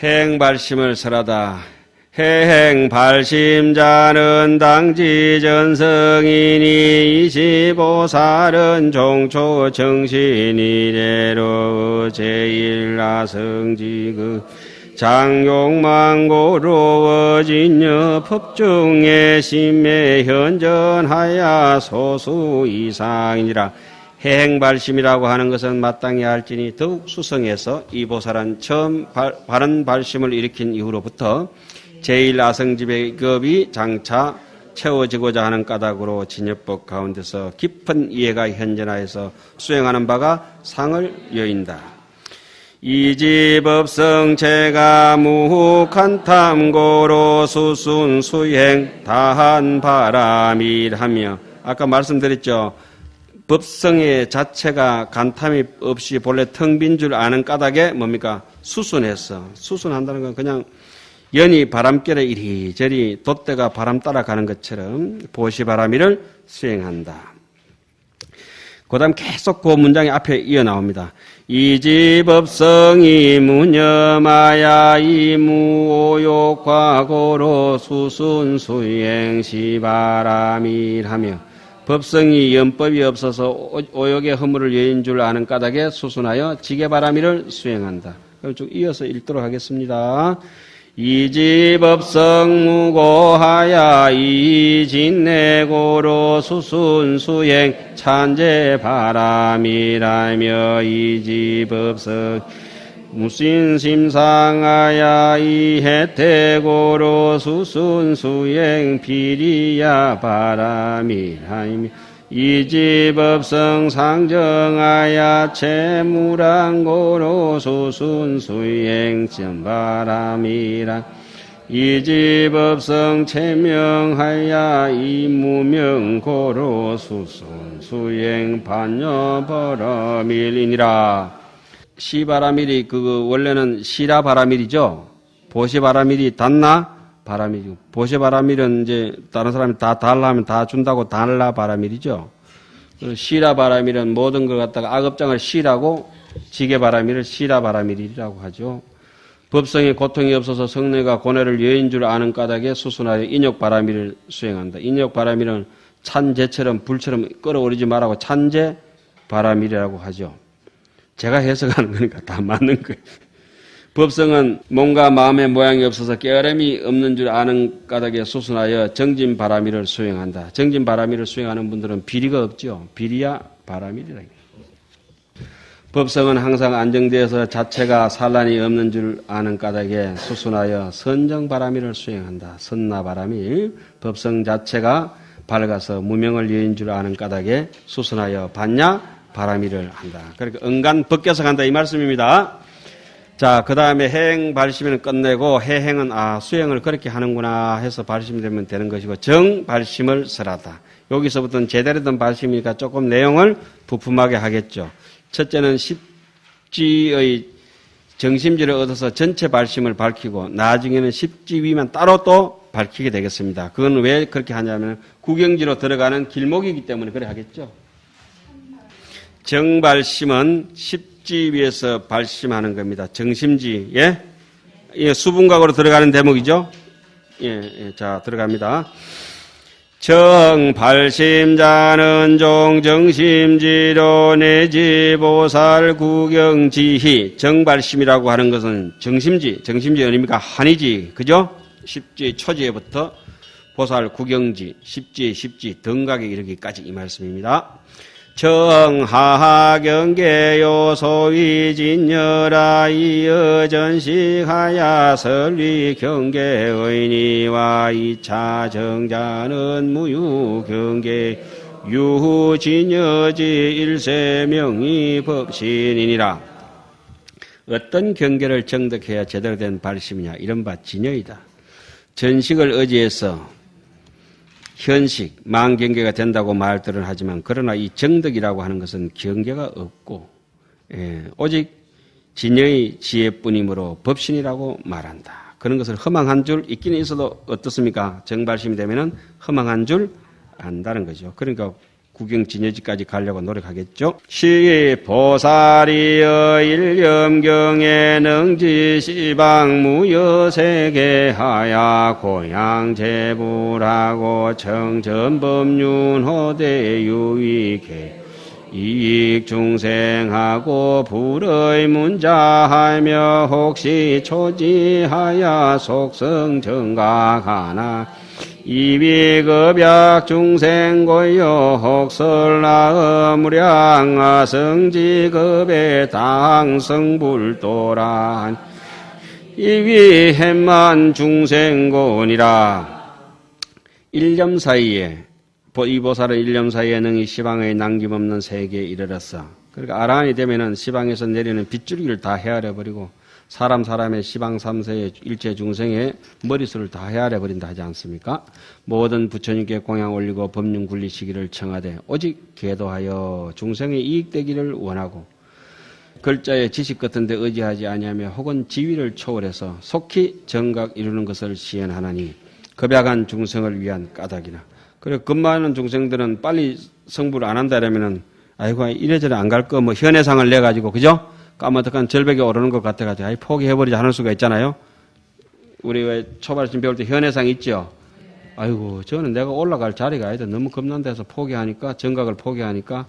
해행발심을 설하다. 해행발심자는 당지전성이니 25살은 종초 정신이래로 제1라성지그 장용망고로워진여 법중에 심매 현전하야 소수 이상이니라. 해행발심이라고 하는 것은 마땅히 알지니 더욱 수성해서 이 보살은 처음 바른 발심을 일으킨 이후로부터 제1아성지배급이 장차 채워지고자 하는 까닭으로 진여법 가운데서 깊은 이해가 현전하여서 수행하는 바가 상을 여인다. 이지법성체가 무혹한 탐고로 수순 수행 다한 바람이라며 아까 말씀드렸죠. 법성의 자체가 간탐이 없이 본래 텅 빈 줄 아는 까닭에 뭡니까? 수순했어. 수순한다는 건 그냥 연이 바람결에 이리저리 돛대가 바람 따라가는 것처럼 보시바라미를 수행한다. 그 다음 계속 그 문장이 앞에 이어나옵니다. 이지법성이 무념하야 이무오욕과고로 수순수행시바라밀하며 법성이 연법이 없어서 오욕의 허물을 여인 줄 아는 까닭에 수순하여 지게바라밀을 수행한다. 그럼 쭉 이어서 읽도록 하겠습니다. 이지법성 무고하야 이진내고로 수순수행 찬제바람이라며 이지법성 무신심상하야 이혜태고로 수순수행 비리야 바람이라며 이지법성 상정하야 채무랑고로 수순수행 전바람이라 이지법성 채명하야 이무명고로 수순수행 반여바라밀이니라. 시바라밀이 원래는 시라바라밀이죠. 보시바라밀이 닿나? 바라밀이고 보시바라밀은 이제 다른 사람이 다 달라면 다 준다고 달라바라밀이죠. 시라바라밀은 모든 걸 갖다가 악업장을 시라고 지게바라밀을 시라바라밀이라고 하죠. 법성에 고통이 없어서 성내가 고뇌를 여인 줄 아는 까닭에 수순하여 인욕바라밀을 수행한다. 인욕바라밀은 찬재처럼 불처럼 끌어오르지 말라고 찬재바라밀이라고 하죠. 제가 해석하는 거니까 다 맞는 거예요. 법성은 몸과 마음의 모양이 없어서 깨달음이 없는 줄 아는 까닭에 수순하여 정진바라밀을 수행한다. 정진바라밀을 수행하는 분들은 비리가 없죠. 비리야 바라밀이라. 법성은 항상 안정되어서 자체가 산란이 없는 줄 아는 까닭에 수순하여 선정바라밀을 수행한다. 선나바라밀. 법성 자체가 밝아서 무명을 여인 줄 아는 까닭에 수순하여 반야 바라밀을 한다. 그러니까 은간 벗겨서 간다 이 말씀입니다. 자, 그 다음에 해행 발심을 끝내고 해행은 수행을 그렇게 하는구나 해서 발심이 되면 되는 것이고 정 발심을 설하다. 여기서부터는 제대로 된 발심이니까 조금 내용을 부품하게 하겠죠. 첫째는 십지의 정심지를 얻어서 전체 발심을 밝히고 나중에는 십지위만 따로 또 밝히게 되겠습니다. 그건 왜 그렇게 하냐면 구경지로 들어가는 길목이기 때문에 그래 하겠죠. 정발심은 십지위에서 발심하는 겁니다. 정심지, 예? 수분각으로 들어가는 대목이죠? 자, 들어갑니다. 정발심자는 종정심지로 내지 보살 구경지희. 정발심이라고 하는 것은 정심지 아닙니까? 한이지, 그죠? 십지 초지에부터 보살 구경지, 십지 등각에 이르기까지 이 말씀입니다. 정하경계요 소위진여라 이어전식하야 설리경계의니와 2차 정자는 무유경계 유진여지 일세명이 법신이니라. 어떤 경계를 정득해야 제대로 된 발심이냐 이른바 진여이다. 전식을 의지해서 현식, 망경계가 된다고 말들은 하지만 그러나 이 정덕이라고 하는 것은 경계가 없고 오직 진여의 지혜뿐이므로 법신이라고 말한다. 그런 것을 허망한 줄 있기는 있어도 어떻습니까? 정발심이 되면은 허망한 줄 안다는 거죠. 그러니까 구경진여지까지 가려고 노력하겠죠. 시 보살이여 일념경에 능지시방무여세계하야 고향제불하고 청전법륜호대 유익해 이익중생하고 불의 문자하며 혹시 초지하야 속성정각하나 이비급약 중생고요 혹설나무량 성지급의 당성불도란 이위햄만 중생곤이라. 일념 사이에 이 보살은 일념 사이에 능히 시방의 남김없는 세계에 이르렀어. 그러니까 아라한이 되면은 시방에서 내리는 빗줄기를 다 헤아려 버리고 사람의 시방 3세의 일체 중생의 머릿수를 다 헤아려 버린다 하지 않습니까? 모든 부처님께 공양 올리고 법륜 굴리시기를 청하되 오직 계도하여 중생의 이익되기를 원하고 글자의 지식 같은 데 의지하지 아니하며 혹은 지위를 초월해서 속히 정각 이루는 것을 시연하나니 급약한 중생을 위한 까닭이나. 그리고 급 많은 중생들은 빨리 성불을 안 한다 이러면은 아이고 이래저래 안 갈 거 뭐 현해상을 내 가지고 그죠? 까마득한 절벽에 오르는 것 같아 가지고 포기해버리지 않을 수가 있잖아요. 우리 왜 초발심 배울 때 현해상 있죠? 아이고 저는 내가 올라갈 자리가 아니다. 너무 겁난다 해서 포기하니까 정각을 포기하니까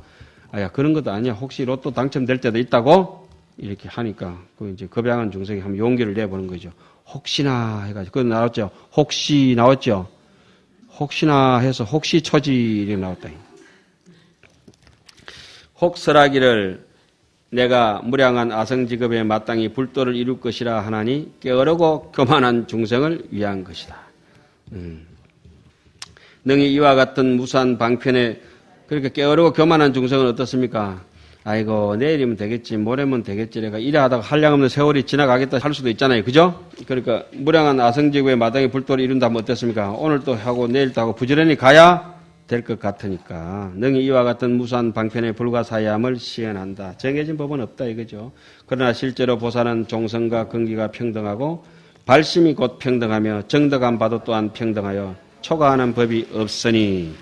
아야 그런 것도 아니야. 혹시 로또 당첨될 때도 있다고 이렇게 하니까 그 이제 급양한 중생이 한번 용기를 내보는 거죠. 혹시나 해가지고 그거 나왔죠. 혹시 나왔죠. 혹시나 해서 혹시 처지이 나왔다. 혹설하기를 내가 무량한 아성직업에 마땅히 불도를 이룰 것이라 하나니 깨어르고 교만한 중생을 위한 것이다. 능히 이와 같은 무수한 방편에 그렇게 깨어르고 교만한 중생은 어떻습니까? 아이고 내일이면 되겠지 모레면 되겠지 내가 이래 하다가 한량없는 세월이 지나가겠다 할 수도 있잖아요. 그죠? 그러니까 무량한 아성지구에 마땅히 불도를 이룬다면 어떻습니까? 오늘 또 하고 내일 또 하고 부지런히 가야 될 것 같으니까 능히 이와 같은 무수한 방편에 불가사의함을 시연한다. 정해진 법은 없다 이거죠. 그러나 실제로 보살은 종성과 근기가 평등하고 발심이 곧 평등하며 정덕한 바도 또한 평등하여 초과하는 법이 없으니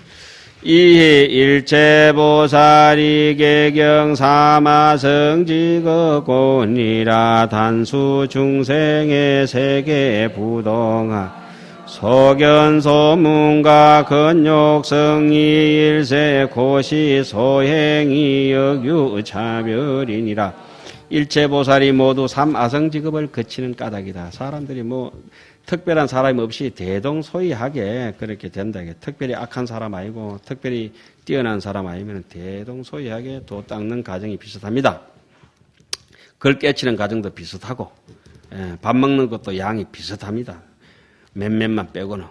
이히 일체보살이 개경 사마성지거곤이라 단수 중생의 세계 부동하 소견소문과 근욕성이 일세 고시 소행이 역유차별이니라. 일체보살이 모두 삼아성직업을 거치는 까닭이다. 사람들이 뭐 특별한 사람이 없이 대동소이하게 그렇게 된다. 특별히 악한 사람 아니고 특별히 뛰어난 사람 아니면 대동소이하게 도 닦는 과정이 비슷합니다. 글 깨치는 과정도 비슷하고 밥 먹는 것도 양이 비슷합니다. 몇몇만 빼고는.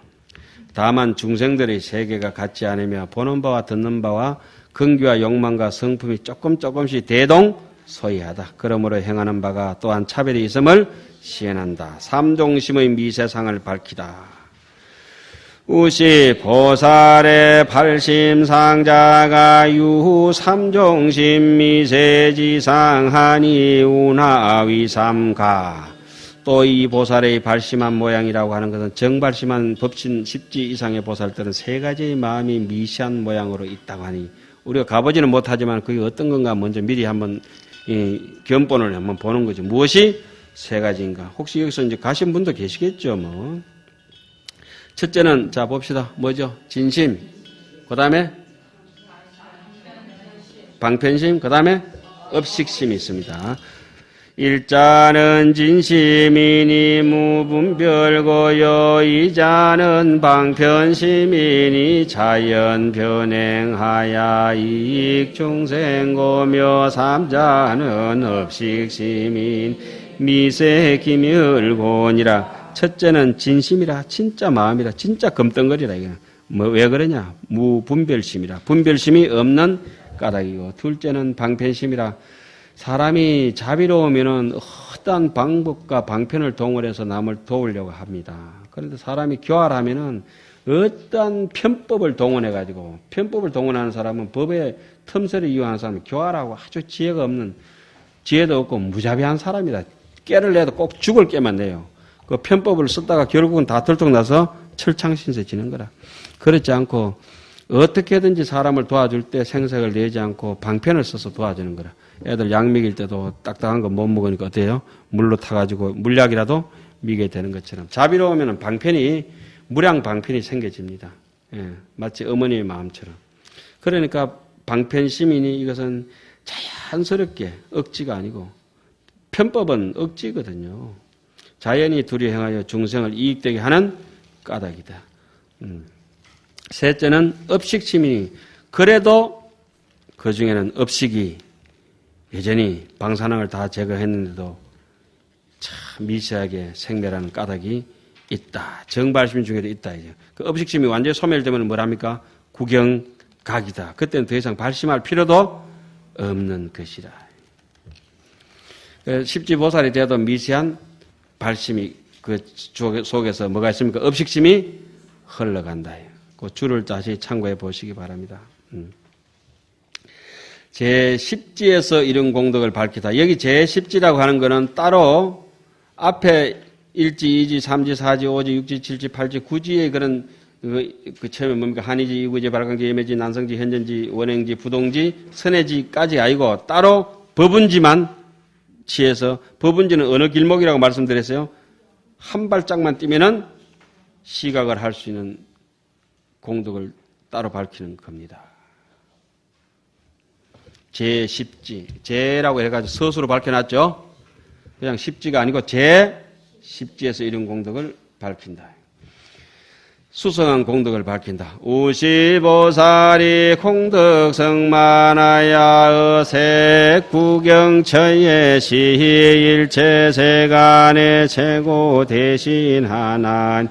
다만 중생들의 세계가 같지 않으며 보는 바와 듣는 바와 근기와 욕망과 성품이 조금씩 대동소이하다. 그러므로 행하는 바가 또한 차별이 있음을 시연한다. 삼종심의 미세상을 밝히다. 우시 보살의 발심상자가 유후 삼종심 미세지상하니 운하위삼가. 또 이 보살의 발심한 모양이라고 하는 것은 정발심한 법신 10지 이상의 보살들은 세 가지의 마음이 미시한 모양으로 있다고 하니 우리가 가보지는 못하지만 그게 어떤 건가 먼저 미리 한번 견본을 한번 보는 거죠. 무엇이 세 가지인가? 혹시 여기서 이제 가신 분도 계시겠죠, 뭐. 첫째는, 자, 봅시다. 뭐죠? 진심. 그 다음에 방편심. 그 다음에 업식심이 있습니다. 일자는 진심이니 무분별고요. 이자는 방편심이니 자연변행하야 이익중생고며 삼자는 업식심인 미세기멸곤이라. 첫째는 진심이라, 진짜 마음이라, 진짜 금덩거리라. 이거 뭐 왜 그러냐? 무분별심이라, 분별심이 없는 까닭이고. 둘째는 방편심이라, 사람이 자비로우면은 어떠한 방법과 방편을 동원해서 남을 도우려고 합니다. 그런데 사람이 교활하면은 어떠한 편법을 동원해가지고, 편법을 동원하는 사람은 법의 틈새를 이용하는 사람은 교활하고 아주 지혜가 없는, 지혜도 없고 무자비한 사람이다. 깨를 내도 꼭 죽을 깨만 내요. 그 편법을 쓰다가 결국은 다 들통나서 철창신세 지는 거라. 그렇지 않고 어떻게든지 사람을 도와줄 때 생색을 내지 않고 방편을 써서 도와주는 거라. 애들 약 먹일 때도 딱딱한 거 못 먹으니까 어때요? 물로 타가지고 물약이라도 미게 되는 것처럼 자비로우면 방편이 무량 방편이 생겨집니다. 예, 마치 어머니의 마음처럼. 그러니까 방편심이니 이것은 자연스럽게 억지가 아니고 편법은 억지거든요. 자연히 둘이 행하여 중생을 이익되게 하는 까닭이다. 셋째는 업식심이니 그래도 그 중에는 업식이 여전히 방사능을 다 제거했는데도 참 미세하게 생멸하는 까닭이 있다. 정발심 중에도 있다. 이제. 그 업식심이 완전히 소멸되면 뭐랍니까? 구경각이다. 그때는 더 이상 발심할 필요도 없는 것이다. 십지보살이 돼도 미세한 발심이 그 속에서 뭐가 있습니까? 업식심이 흘러간다. 그 줄을 다시 참고해 보시기 바랍니다. 제10지에서 이런 공덕을 밝히다. 여기 제10지라고 하는 것은 따로 앞에 1지, 2지, 3지, 4지, 5지, 6지, 7지, 8지, 9지의 그런 그 처음에 뭡니까? 한의지, 이구지, 발광지, 예매지, 난성지, 현전지, 원행지, 부동지, 선해지까지 아니고 따로 법운지만 취해서 법운지는 어느 길목이라고 말씀드렸어요? 한 발짝만 뛰면은 시각을 할 수 있는 공덕을 따로 밝히는 겁니다. 제10지, 제라고 해가지고 서수로 밝혀놨죠? 그냥 10지가 아니고 제10지에서 이런 공덕을 밝힌다. 수성한 공덕을 밝힌다. 우시보살이 공덕성만하야 어색구경처의 시일체세간의 최고 대신하나니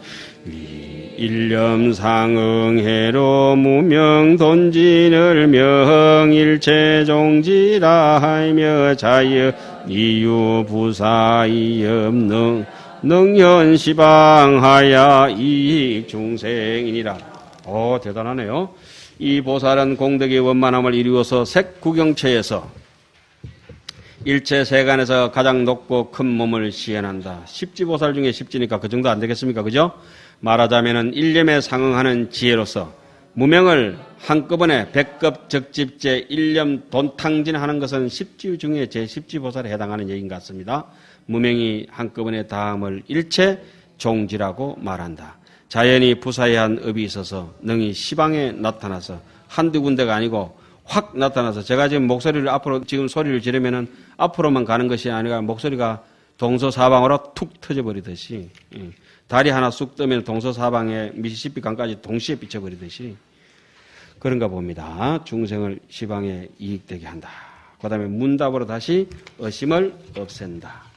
일념상응해로 무명돈진을 명일체종지라 하며 자여 이유부사이염능 능현시방하야 이익중생이니라. 대단하네요. 이 보살은 공덕의 원만함을 이루어서 색구경체에서 일체세간에서 가장 높고 큰 몸을 시현한다. 십지보살 중에 십지니까 그 정도 안 되겠습니까? 그죠? 말하자면은 일념에 상응하는 지혜로서 무명을 한꺼번에 백급적집제 일념 돈탕진하는 것은 십지 중에 제10지보살에 해당하는 얘기인 것 같습니다. 무명이 한꺼번에 다함을 일체 종지라고 말한다. 자연히 부사의한 업이 있어서 능히 시방에 나타나서 한두 군데가 아니고 확 나타나서 제가 지금 목소리를 앞으로 지금 소리를 지르면은 앞으로만 가는 것이 아니라 목소리가 동서사방으로 툭 터져버리듯이 다리 하나 쑥 뜨면 동서사방에 미시시피 강까지 동시에 비쳐버리듯이 그런가 봅니다. 중생을 시방에 이익되게 한다. 그 다음에 문답으로 다시 의심을 없앤다.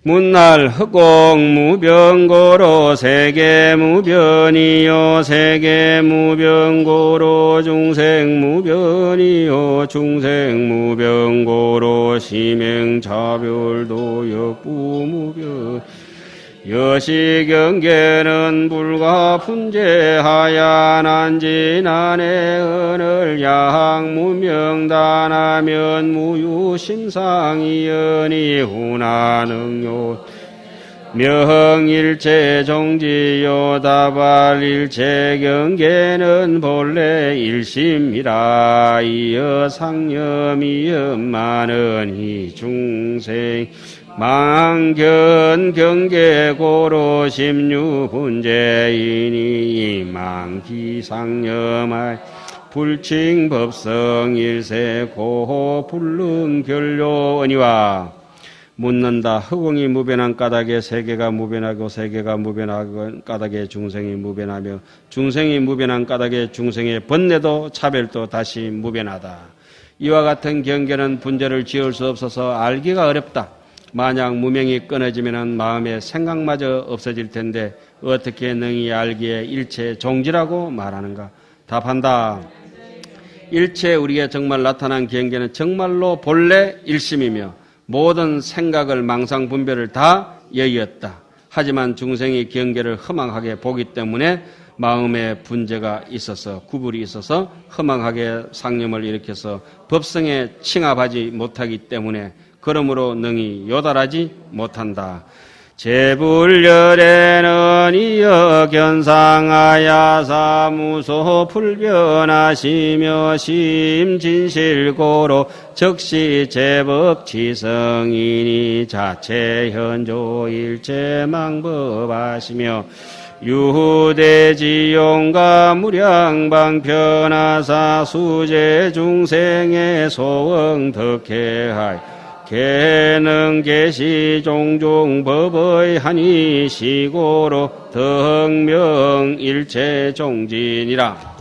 문날 흑공무병고로 세계무변이요 세계무변고로 중생무변이요 중생무변고로 심행차별도 역부무변 여시경계는 불가분재하야 난진안의 은을 야학무명단하면 무유심상이연이 훈화능요 명일체종지요 다발일체경계는 본래 일심이라 이어 상념이엄마는 이중생 망견 경계고로 심유분재이니 망기상념할 불칭법성 일세 고호 불능결료언이와 묻는다. 흑공이 무변한 까닭에 세계가 무변하고 세계가 무변한 까닭에 중생이 무변하며 중생이 무변한 까닭에 중생의 번뇌도 차별도 다시 무변하다. 이와 같은 경계는 분재를 지을 수 없어서 알기가 어렵다. 만약 무명이 끊어지면 마음의 생각마저 없어질 텐데 어떻게 능히 알기에 일체 종지라고 말하는가? 답한다. 일체 우리에게 정말 나타난 경계는 정말로 본래 일심이며 모든 생각을 망상 분별을 다 여의었다. 하지만 중생이 경계를 허망하게 보기 때문에 마음에 분재가 있어서 구불이 있어서 허망하게 상념을 일으켜서 법성에 칭합하지 못하기 때문에 그러므로 능히 요달하지 못한다. 제불열에는 이어 견상하야 무소 불변하시며 심진실고로 적시 제법지성이니 자체현조일체망법하시며 유대지용과 무량방편하사 수제중생의 소응덕해하여 개능 계시 종종 법의 한이시고로 덕명 일체 종진이라.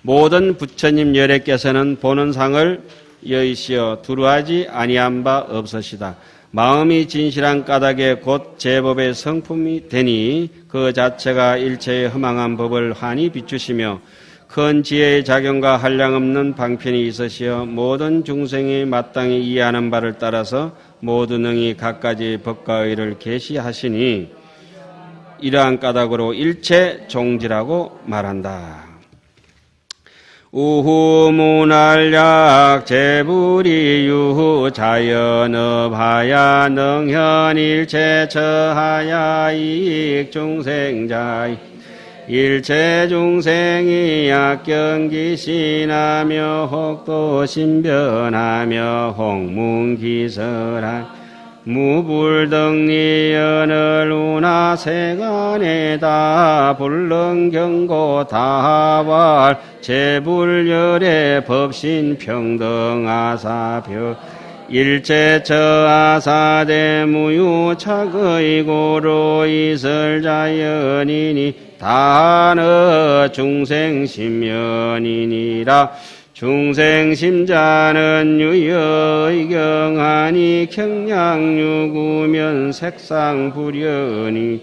모든 부처님 열애께서는 보는 상을 여의시어 두루하지 아니한 바 없으시다. 마음이 진실한 까닭에 곧 제법의 성품이 되니 그 자체가 일체의 허망한 법을 환히 비추시며 큰 지혜의 작용과 한량없는 방편이 있으시어 모든 중생이 마땅히 이해하는 바를 따라서 모두 능히 각가지 법과 의를 계시하시니 이러한 까닭으로 일체 종지라고 말한다. 우후문활약 제불이 유후 자연업하야 능현일체 처하야 이익중생자이 일체 중생이 악경기신하며 혹도 신변하며 홍문기설한 무불등리연을 우나 세간에다 불능경고 다발 제불열의 법신 평등하사별 일체 처아사대 무유착의고로 이설자연이니 다너 중생심연이니라. 중생심자는 유여의경하니 경량유구면 색상불연이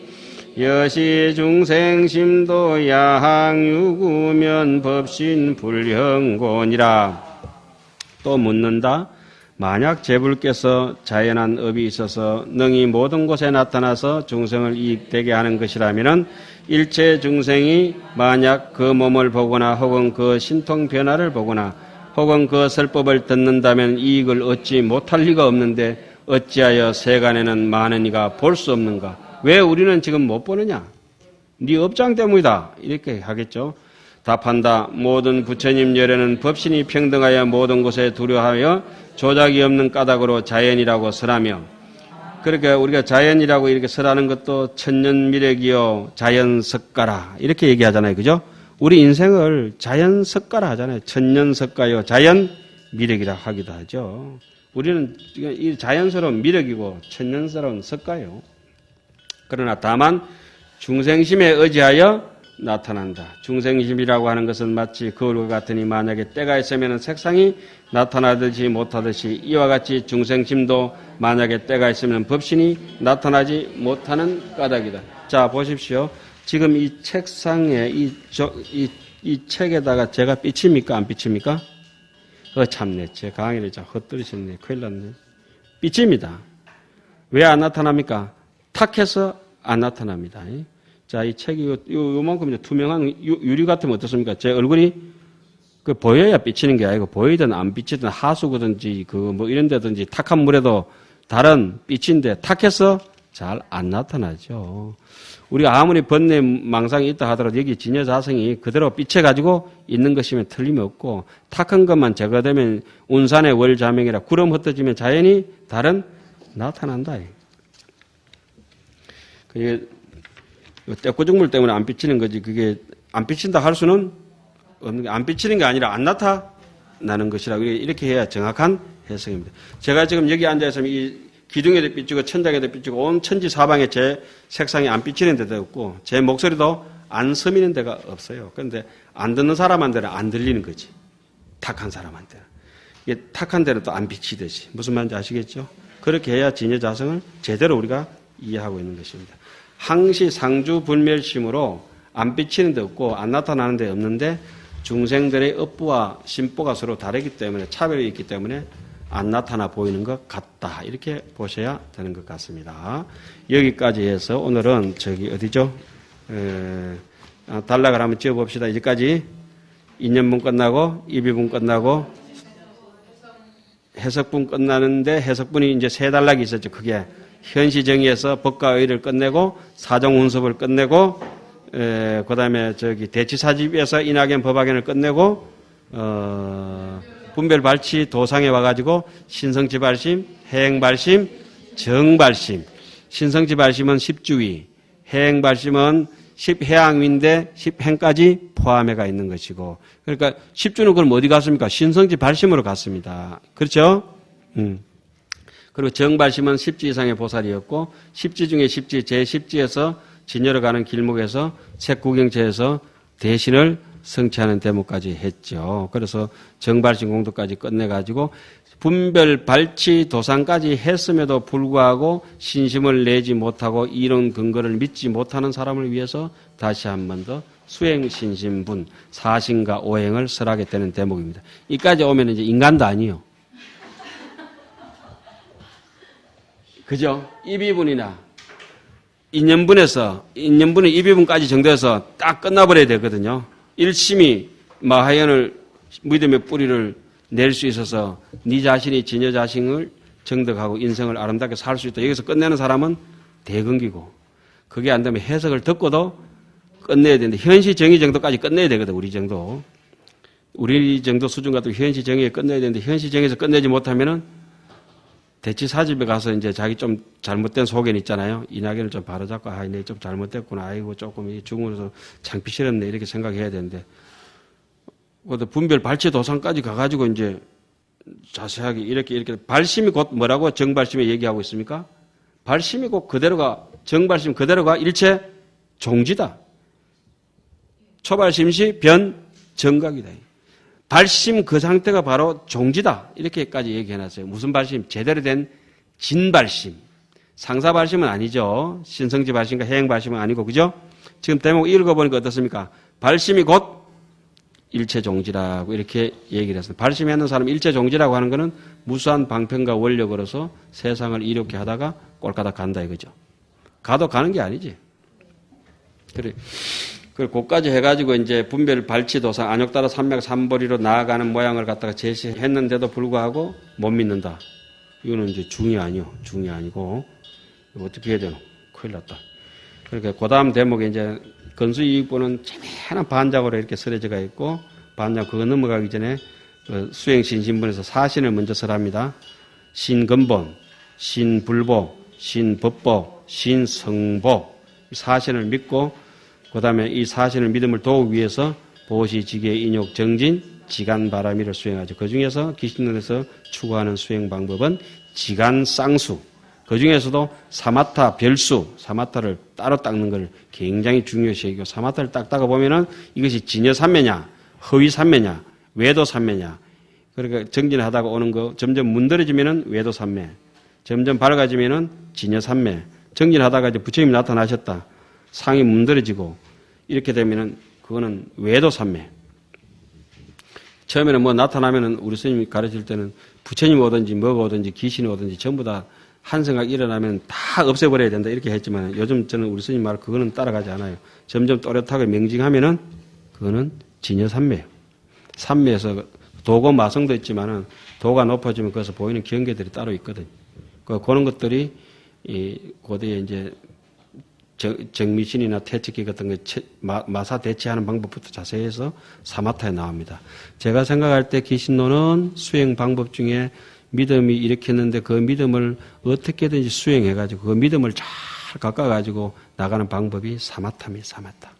여시 중생심도 야항유구면 법신불형곤이라. 또 묻는다. 만약 제불께서 자연한 업이 있어서 능히 모든 곳에 나타나서 중생을 이익되게 하는 것이라면 일체 중생이 만약 그 몸을 보거나 혹은 그 신통 변화를 보거나 혹은 그 설법을 듣는다면 이익을 얻지 못할 리가 없는데 어찌하여 세간에는 많은 이가 볼 수 없는가? 왜 우리는 지금 못 보느냐? 네 업장 때문이다. 이렇게 하겠죠. 답한다. 모든 부처님 열에는 법신이 평등하여 모든 곳에 두려하여 조작이 없는 까닭으로 자연이라고 설하며, 그러니까 우리가 자연이라고 이렇게 설하는 것도 천년미륵이요 자연석가라 이렇게 얘기하잖아요. 그죠? 우리 인생을 자연석가라 하잖아요. 천년석가요 자연미륵이라 하기도 하죠. 우리는 이 자연스러운 미륵이고 천년스러운 석가요. 그러나 다만 중생심에 의지하여 나타난다. 중생심이라고 하는 것은 마치 거울과 같으니 만약에 때가 있으면 색상이 나타나듯이 못하듯이 이와 같이 중생심도 만약에 때가 있으면 법신이 나타나지 못하는 까닭이다. 자, 보십시오. 지금 이 책상에 이 책에다가 제가 삐칩니까? 안 삐칩니까? 참네. 제 강의를 자 헛들으셨네. 큰일 났네. 삐칩니다. 왜 안 나타납니까? 탁해서 안 나타납니다. 자, 이 책이 요만큼 투명한 유리 같으면 어떻습니까? 제 얼굴이 보여야 삐치는 게 아니고 보이든 안 삐치든 하수구든지 뭐 이런 데든지 탁한 물에도 다른 삐친데 탁해서 잘 안 나타나죠. 우리가 아무리 번뇌 망상이 있다 하더라도 여기 진여자성이 그대로 삐쳐가지고 있는 것이면 틀림없고 탁한 것만 제거되면 운산의 월자명이라 구름 흩어지면 자연히 다른 나타난다. 그게 떼꾸죽물 때문에 안 삐치는 거지. 그게 안 삐친다 할 수는 없는 게, 안 삐치는 게 아니라 안 나타나는 것이라고 이렇게 해야 정확한 해석입니다. 제가 지금 여기 앉아있으면 이 기둥에도 삐치고 천장에도 삐치고 온 천지 사방에 제 색상이 안 삐치는 데도 없고 제 목소리도 안 서미는 데가 없어요. 그런데 안 듣는 사람한테는 안 들리는 거지. 탁한 사람한테는. 이게 탁한 데는 또 안 비치듯이. 무슨 말인지 아시겠죠? 그렇게 해야 진여자성을 제대로 우리가 이해하고 있는 것입니다. 항시 상주 불멸심으로 안 비치는 데 없고 안 나타나는 데 없는데 중생들의 업부와 심보가 서로 다르기 때문에 차별이 있기 때문에 안 나타나 보이는 것 같다. 이렇게 보셔야 되는 것 같습니다. 여기까지 해서 오늘은 어디죠? 단락을 한번 지어봅시다. 이제까지 인연분 끝나고 입의분 끝나고 해석분 끝나는데 해석분이 이제 세 단락이 있었죠. 크게 현시정의에서 법과 의를 끝내고 사정운섭을 끝내고 그다음에 대치사집에서 이낙연 법학연을 끝내고 분별발치 도상에 와가지고 신성지발심, 해행발심, 정발심. 신성지발심은 10주위, 해행발심은 10해양위인데 10행까지 포함해가 있는 것이고, 그러니까 10주는 그럼 어디 갔습니까? 신성지발심으로 갔습니다. 그렇죠? 그리고 정발심은 10지 이상의 보살이었고 10지 중에 10지, 제10지에서 진여로 가는 길목에서 색구경체에서 대신을 성취하는 대목까지 했죠. 그래서 정발심 공도까지 끝내가지고 분별, 발치, 도상까지 했음에도 불구하고 신심을 내지 못하고 이런 근거를 믿지 못하는 사람을 위해서 다시 한 번 더 수행신심분, 사신과 오행을 설하게 되는 대목입니다. 이까지 오면 이제 인간도 아니요. 그죠? 이비분이나 인연분에서, 인연분은 이비분까지 정도해서 딱 끝나버려야 되거든요. 일심이 마하연을, 믿음의 뿌리를 낼 수 있어서 네 자신이 진여 자신을 정덕하고 인생을 아름답게 살 수 있다. 여기서 끝내는 사람은 대근기고, 그게 안 되면 해석을 듣고도 끝내야 되는데, 현시 정의 정도까지 끝내야 되거든, 우리 정도. 우리 정도 수준 같은 현시 정의에 끝내야 되는데, 현시 정의에서 끝내지 못하면은 대치사집에 가서 이제 자기 좀 잘못된 소견 있잖아요. 이낙연을 좀 바로잡고, 내 좀 잘못됐구나. 아이고, 조금 중으로서 창피스럽네. 이렇게 생각해야 되는데. 분별 발치 도상까지 가가지고 이제 자세하게 이렇게 발심이 곧 뭐라고 정발심에 얘기하고 있습니까? 발심이 곧 그대로가, 정발심 그대로가 일체 종지다. 초발심시 변 정각이다. 발심 그 상태가 바로 종지다. 이렇게까지 얘기해놨어요. 무슨 발심? 제대로 된 진발심. 상사발심은 아니죠. 신성지 발심과 해행발심은 아니고, 그죠? 지금 대목 읽어보니까 어떻습니까? 발심이 곧 일체종지라고 이렇게 얘기를 했습니다. 발심하는 사람 일체종지라고 하는 것은 무수한 방편과 원력으로서 세상을 이롭게 하다가 꼴까닥 간다 이거죠. 가도 가는 게 아니지. 그래. 그거까지 해가지고 이제 분별 발치도상 안욕따라 삼맥 삼보리로 나아가는 모양을 갖다가 제시했는데도 불구하고 못 믿는다. 이거는 이제 중이 아니요. 중이 아니고 어떻게 해야 되노? 큰일 났다. 그러니까 그 다음 대목에 이제 건수이익부는 재미난 반작으로 이렇게 쓰여져가 있고, 반작 그거 넘어가기 전에 수행신신분에서 사신을 먼저 설합니다. 신근본, 신불보, 신법보, 신성보. 사신을 믿고, 그 다음에 이 사신을 믿음을 도우기 위해서 보시, 지계, 인욕, 정진, 지간, 바라미를 수행하죠. 그 중에서 기신론에서 추구하는 수행 방법은 지간, 쌍수. 그 중에서도 사마타, 별수, 사마타를 따로 닦는 걸 굉장히 중요시 여기고, 사마타를 닦다가 보면은 이것이 진여삼매냐, 허위삼매냐, 외도삼매냐. 그러니까 정진하다가 오는 거 점점 문드러지면은 외도삼매, 점점 밝아지면은 진여삼매, 정진하다가 이제 부처님이 나타나셨다. 상이 문드러지고, 이렇게 되면은 그거는 외도삼매. 처음에는 뭐 나타나면은 우리 스님이 가르칠 때는 부처님이 오든지 뭐가 오든지 귀신이 오든지 전부 다 한 생각 일어나면 다 없애버려야 된다 이렇게 했지만, 요즘 저는 우리 스님 말 그거는 따라가지 않아요. 점점 또렷하게 명징하면은 그거는 진여삼매예요. 삼매에서 도고 마성도 있지만은 도가 높아지면 거기서 보이는 경계들이 따로 있거든요. 그런 것들이 이 고대에 이제 정미신이나 태측기 같은 거 마사 대치하는 방법부터 자세히 해서 사마타에 나옵니다. 제가 생각할 때 기신론은 수행 방법 중에 믿음이 일으켰는데 그 믿음을 어떻게든지 수행해가지고 그 믿음을 잘 깎아가지고 나가는 방법이 사마타입니다. 사마타.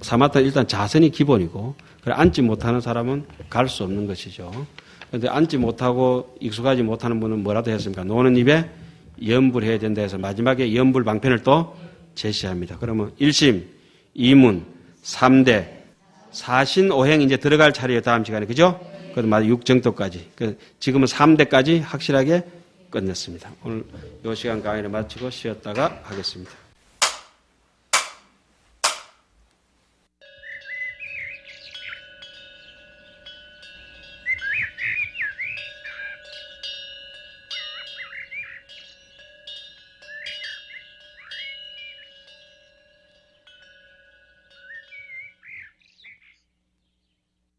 사마타는 일단 자선이 기본이고, 앉지 못하는 사람은 갈 수 없는 것이죠. 그런데 앉지 못하고 익숙하지 못하는 분은 뭐라도 했습니까? 노는 입에 염불해야 된다 해서 마지막에 염불 방편을 또 제시합니다. 그러면 1심, 2문, 3대, 4신, 5행 이제 들어갈 차례예요. 다음 시간에. 그죠? 그래도 마저 6정도까지. 지금은 3대까지 확실하게 끝냈습니다. 오늘 이 시간 강의를 마치고 쉬었다가 하겠습니다.